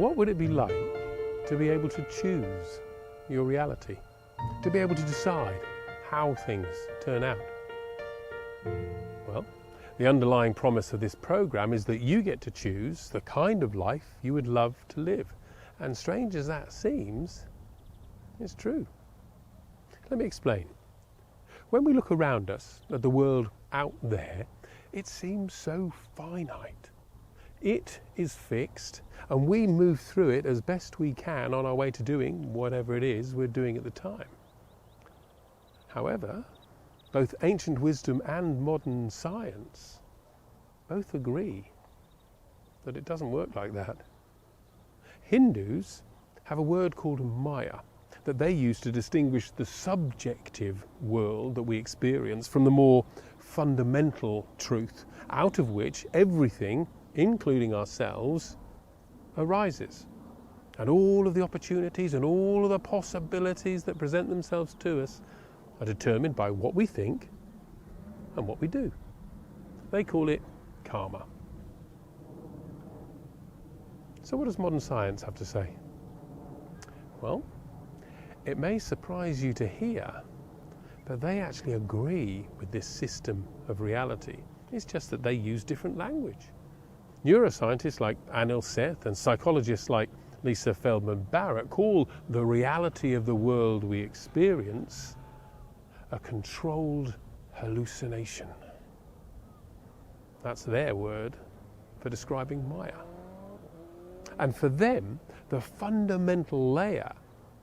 What would it be like to be able to choose your reality? To be able to decide how things turn out? Well, the underlying promise of this program is that you get to choose the kind of life you would love to live. And strange as that seems, it's true. Let me explain. When we look around us at the world out there, it seems so finite. It is fixed, and we move through it as best we can on our way to doing whatever it is we're doing at the time. However, both ancient wisdom and modern science both agree that it doesn't work like that. Hindus have a word called Maya that they use to distinguish the subjective world that we experience from the more fundamental truth out of which everything, including ourselves, arises. And all of the opportunities and all of the possibilities that present themselves to us are determined by what we think and what we do. They call it karma. So what does modern science have to say? Well, it may surprise you to hear that they actually agree with this system of reality. It's just that they use different language. Neuroscientists like Anil Seth and psychologists like Lisa Feldman Barrett call the reality of the world we experience a controlled hallucination. That's their word for describing Maya. And for them, the fundamental layer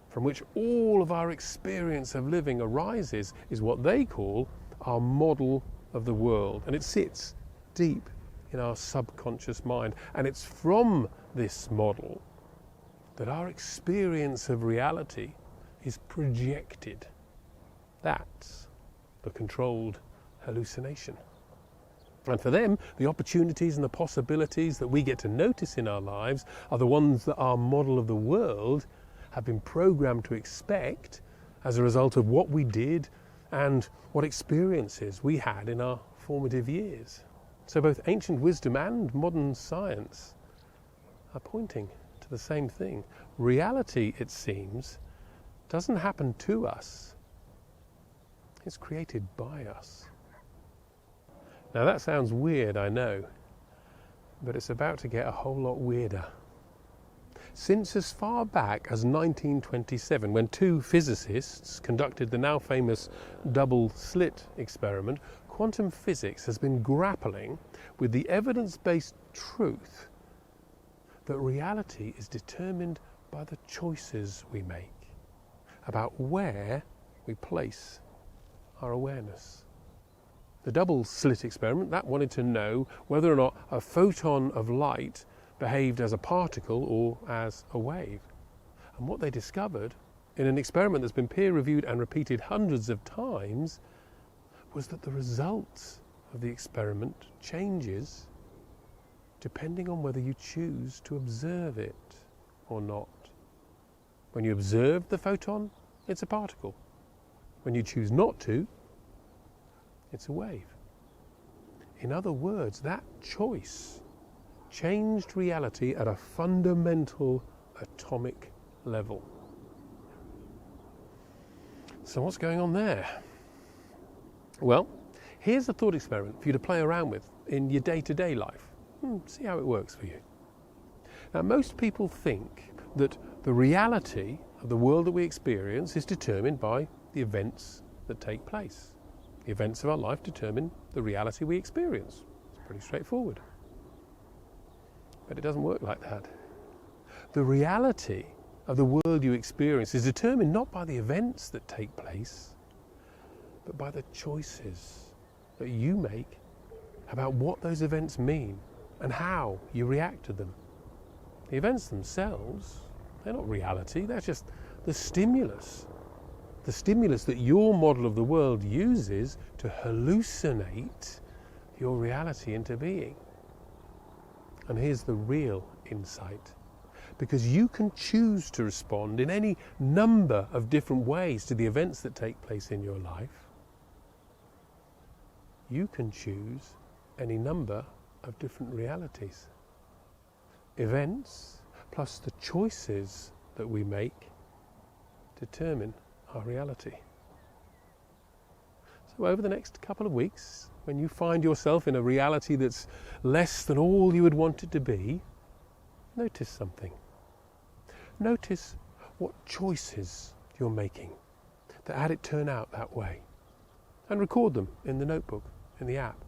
from which all of our experience of living arises is what they call our model of the world. And it sits deep in our subconscious mind. And it's from this model that our experience of reality is projected. That's the controlled hallucination. And for them, the opportunities and the possibilities that we get to notice in our lives are the ones that our model of the world have been programmed to expect as a result of what we did and what experiences we had in our formative years. So both ancient wisdom and modern science are pointing to the same thing. Reality, it seems, doesn't happen to us. It's created by us. Now that sounds weird, I know, but it's about to get a whole lot weirder. Since as far back as 1927, when two physicists conducted the now famous double slit experiment, quantum physics has been grappling with the evidence-based truth that reality is determined by the choices we make about where we place our awareness. The double slit experiment, that wanted to know whether or not a photon of light behaved as a particle or as a wave. And what they discovered in an experiment that's been peer-reviewed and repeated hundreds of times was that the results of the experiment changes depending on whether you choose to observe it or not. When you observe the photon, it's a particle. When you choose not to, it's a wave. In other words, that choice changed reality at a fundamental atomic level. So what's going on there? Well, here's a thought experiment for you to play around with in your day-to-day life. See how it works for you. Now, most people think that the reality of the world that we experience is determined by the events that take place. The events of our life determine the reality we experience. It's pretty straightforward. But it doesn't work like that. The reality of the world you experience is determined not by the events that take place, but by the choices that you make about what those events mean and how you react to them. The events themselves, they're not reality, they're just the stimulus. The stimulus that your model of the world uses to hallucinate your reality into being. And here's the real insight. Because you can choose to respond in any number of different ways to the events that take place in your life. You can choose any number of different realities. Events plus the choices that we make determine our reality. So over the next couple of weeks, when you find yourself in a reality that's less than all you would want it to be, notice something. Notice what choices you're making that had it turn out that way. And record them in the notebook, in the app.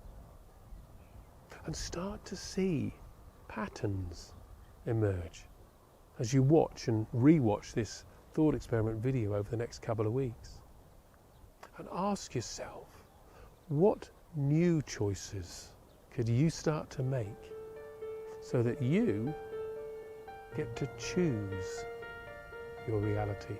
And start to see patterns emerge as you watch and re-watch this thought experiment video over the next couple of weeks. And ask yourself, what new choices could you start to make so that you get to choose your reality?